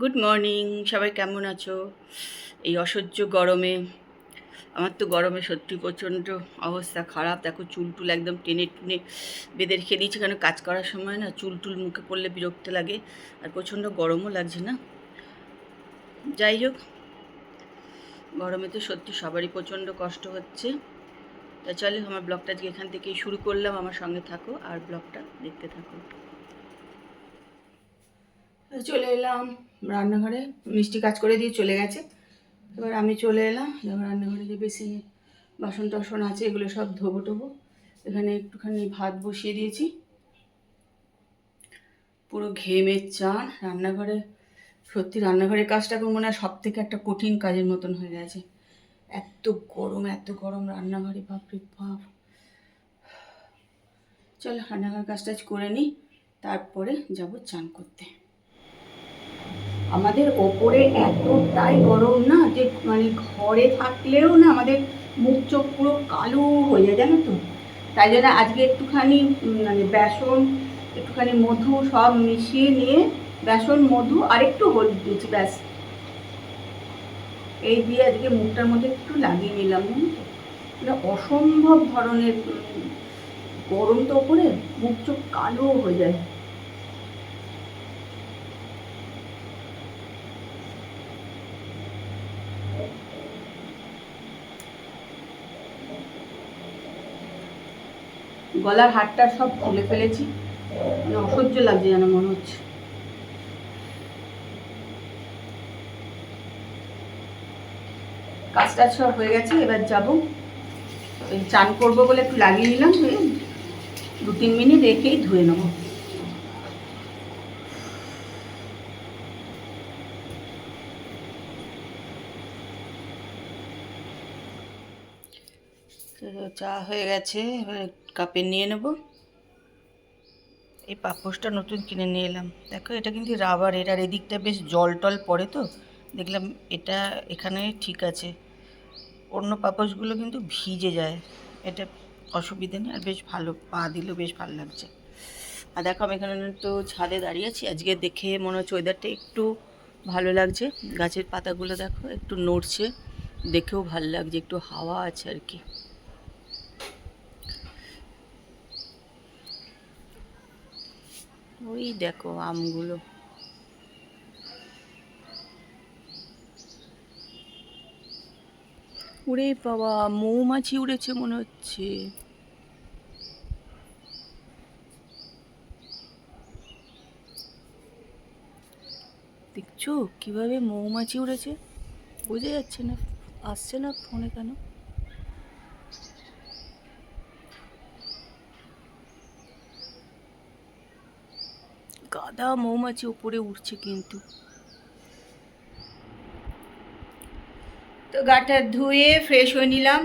Good morning, সবাই কেমন আছো? এই অসহ্য গরমে, আমার তো গরমে সত্যি প্রচণ্ড অবস্থা খারাপ। দেখো চুল টুল একদম টেনে টুনে বেঁধে রেখে দিয়েছি, কারণ কাজ করার সময় না চুল টুল মুখে পড়লে বিরক্ত লাগে, আর প্রচণ্ড গরমও লাগছে না। যাই হোক, গরমে তো সত্যি সবারই প্রচণ্ড কষ্ট হচ্ছে। তা চলো, আমার ব্লগটা আজকে এখান থেকেই শুরু করলাম। আমার সঙ্গে থাকো আর ব্লগটা দেখতে থাকো। চলে এলাম রান্নাঘরে, মিষ্টি কাজ করে দিয়ে চলে গেছে। এবার আমি চলে এলাম, এবার রান্নাঘরে যে বেসিনে বাসন টাসন আছে এগুলো সব ধোবো টোবো। এখানে একটুখানি ভাত বসিয়ে দিয়েছি, পুরো ঘেমে চান। রান্নাঘরে সত্যি রান্নাঘরের কাজটা এখন মনে হয় সব থেকে একটা কঠিন কাজের মতন হয়ে গেছে। এত গরম রান্নাঘরে, বাপরে বাপ। চলো রান্নাঘর কাজ টাজ করে নিই, তারপরে যাব চান করতে। আমাদের ওপরে এতটাই গরম না, যে মানে ঘরে থাকলেও না আমাদের মুখ চোখ পুরো কালো হয়ে যায়, জানো তো। তাই জন্য আজকে একটুখানি মানে বেসন, একটুখানি মধু সব মিশিয়ে নিয়ে, বেসন মধু আর একটু হলুদ দিয়েছি, ব্যাস। এই দিয়ে আজকে মুখটার মধ্যে একটু লাগিয়ে নিলাম, জানো তো। মানে অসম্ভব ধরনের গরম তো ওপরে, মুখ চোখ কালো হয়ে যায়। গলার হাড়টা সব খুলে ফেলেছি, মানে অসহ্য লাগছে যেন মনে হচ্ছে। কাজ টাজ সব হয়ে গেছে, এবার যাবো। চান করবো বলে একটু লাগিয়ে নিলাম, 2-3 মিনিট রেখেই ধুয়ে নেবো। চা হয়ে গেছে, এবার কাপে নিয়ে নেব। এই পাপোশটা নতুন কিনে নিয়ে এলাম, দেখো এটা কিন্তু রাবারের, আর এদিকটা বেশ জল টল পড়ে তো দেখলাম এটা এখানে ঠিক আছে। অন্য পাপোশগুলো কিন্তু ভিজে যায়, এটা অসুবিধা নেই, আর বেশ ভালো, পা দিলেও বেশ ভালো লাগছে। আর দেখো আমি এখানে তো ছাদে দাঁড়িয়ে আছি, আজকে দেখে মনে হচ্ছে ওয়েদারটা একটু ভালো লাগছে। গাছের পাতাগুলো দেখো একটু নড়ছে, দেখেও ভালো লাগছে, একটু হাওয়া আছে আর কি। ওই দেখো আমগুলো, উড়ে বাবা, মৌমাছি উড়েছে মনে হচ্ছে। দেখছো কিভাবে মৌমাছি উড়েছে, বোঝা যাচ্ছে না, আসছে না ফোনে কেন। গাদা মৌমাছি উপরে উঠছে কিন্তু। তো গাটা ধুয়ে ফ্রেশ হয়ে নিলাম,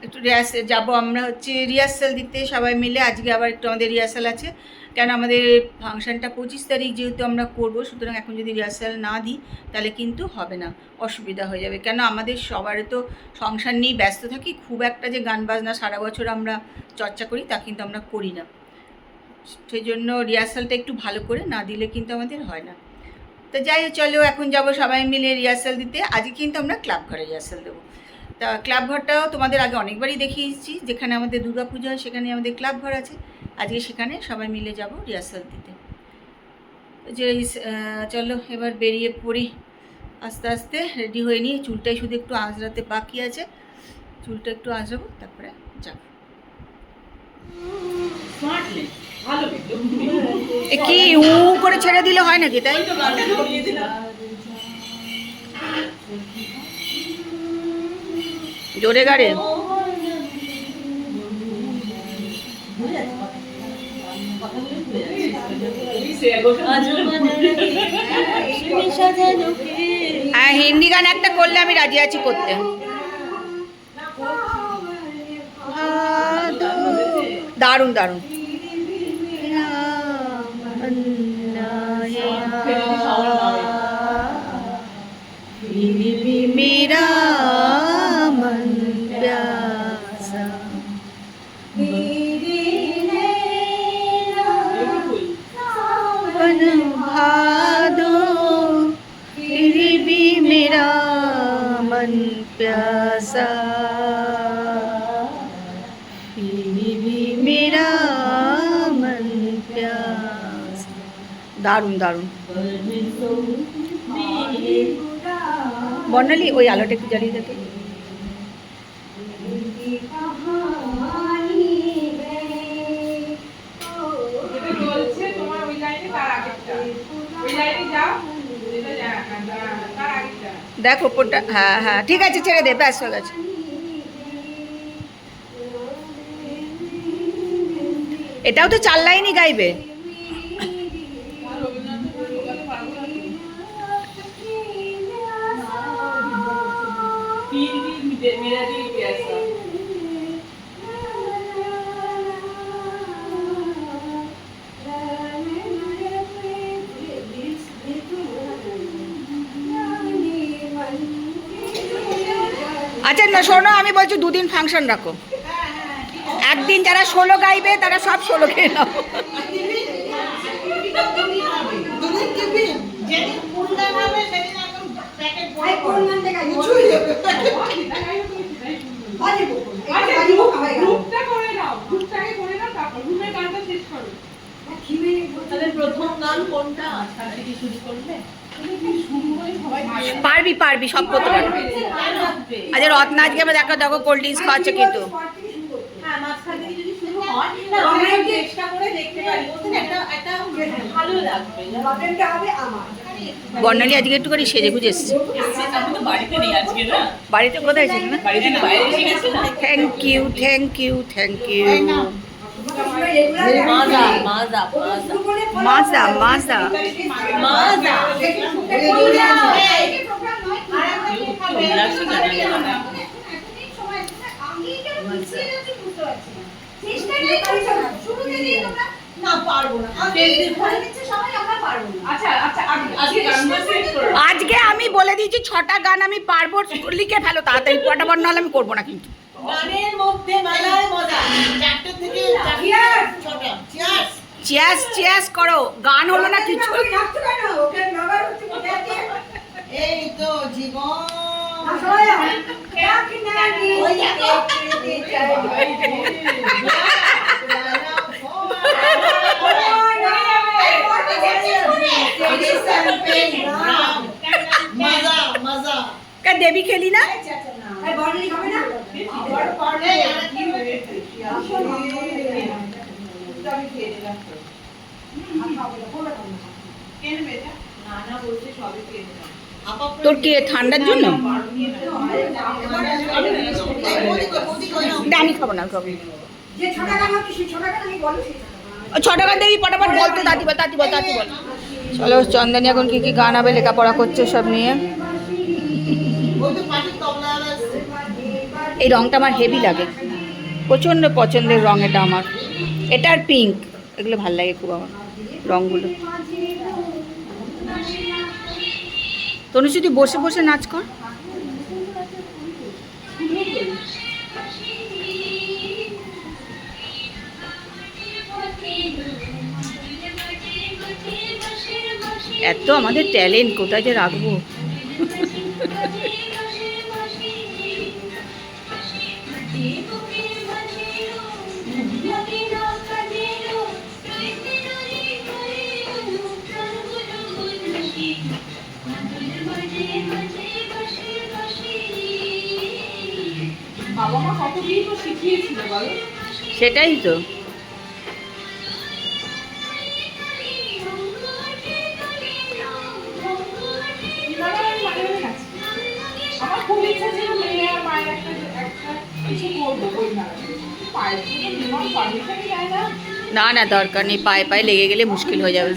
একটু রিহার্সেল যাবো। আমরা হচ্ছে রিহার্সাল দিতে সবাই মিলে, আজকে আবার একটু আমাদের রিহার্সাল আছে। কেন আমাদের ফাংশানটা 25 তারিখ যেহেতু আমরা করবো, সুতরাং এখন যদি রিহার্সাল না দিই তাহলে কিন্তু হবে না, অসুবিধা হয়ে যাবে। কেন আমাদের সবারই তো সংসার নিয়েই ব্যস্ত থাকি, খুব একটা যে গান বাজনা সারা বছর আমরা চর্চা করি তা কিন্তু আমরা করি না। সেই জন্য রিহার্সালটা একটু ভালো করে না দিলে কিন্তু আমাদের হয় না। তো যাই হোক, চলো এখন যাবো সবাই মিলে রিহার্সাল দিতে। আজকে কিন্তু আমরা ক্লাব ঘরে রিহার্সাল দেবো। তা ক্লাব ঘরটাও তোমাদের আগে অনেকবারই দেখিয়েছি, যেখানে আমাদের দুর্গা পুজো হয় সেখানে আমাদের ক্লাব ঘর আছে। আজকে সেখানে সবাই মিলে যাব রিহার্সাল দিতে। যে চলো এবার বেরিয়ে পড়ি, আস্তে আস্তে রেডি হয়ে নিই। চুলটাই শুধু একটু আঁচড়াতে বাকি আছে, চুলটা একটু আঁচড়াবো, তারপরে যাবো। কি উ করে ছেড়ে দিলে হয় নাকি? তাই জোরে গাড়ে। হ্যাঁ, হিন্দি গান একটা করলে আমি রাজি আছি করতে। দারুণ দারুণ। मेरा मन प्यासा सावन भादो मन प्यासा फिर भी मेरा मन प्यासा। দারুণ দারুণ। বর্ণালী ওই আলোটা একটু জ্বালিয়ে দে তো। দেখ ওপরটা, হ্যাঁ হ্যাঁ ঠিক আছে, ছেড়ে দে, ব্যাস হয়ে গেছে। এটাও তো 4 লাইনই গাইবে। আচ্ছা না শোনো, আমি বলছি 2 দিন ফাংশন রাখো। একদিন যারা 16 গাইবে তারা সব 16 খেয়ে নাও। পারবি পারবি, সব করতে পারবি। আচ্ছা রত্না আজকে আমরা দেখো দেখো কোল্ড ড্রিঙ্কস খাওয়াচ্ছে কিন্তু। বর্ণালী আজকে একটু করে সেজে গুজে এসছে। বাড়িতে কোথায় ছিল না? Thank you thank you thank you. মাজা মাজা আজকে আমি বলে দিয়েছি 6টা গান আমি পারবো, লিখে ফেলো তাড়াতাড়ি, পটাপট নাহলে আমি করবো না কিন্তু। গানের মধ্যে মেলায় মজা, 4টে থেকে 6টা। চিয়াস চিয়াস করো, গান হলো না কিছু। এই তো জীবন মজা মজা। দেবী খেলি না? তোর কি ঠান্ডার জন্য? আমি খাবো না, খাবো 6 টাকা দেবী, পটাপট বলতো, তাঁতি বল তাঁতি বল তাঁতি বল। চলো চন্দনী এখন কি কি গান হবে লেখাপড়া করছে সব নিয়ে। এই রংটা আমার হেভি লাগে, প্রচণ্ড পছন্দের রং এটা আমার। এটা আর পিঙ্ক, এগুলো ভাল লাগে খুব আমার রঙগুলো। তনু যদি বসে বসে নাচ কর। এত আমাদের ট্যালেন্ট, কোথায় যে রাখবো। বাবা মা কতদিন তো শিখিয়েছিল বলো। সেটাই তো। আমার খুব ইচ্ছা ছিল মেয়ে আর মায়ের একটা কিছু করবো বই মেলাতে। পায়ের জন্য বিমান পারমিশনই দেয় না। না না দরকার নেই, পায়ে পায়ে লেগে গেলে মুশকিল হয়ে যাবে।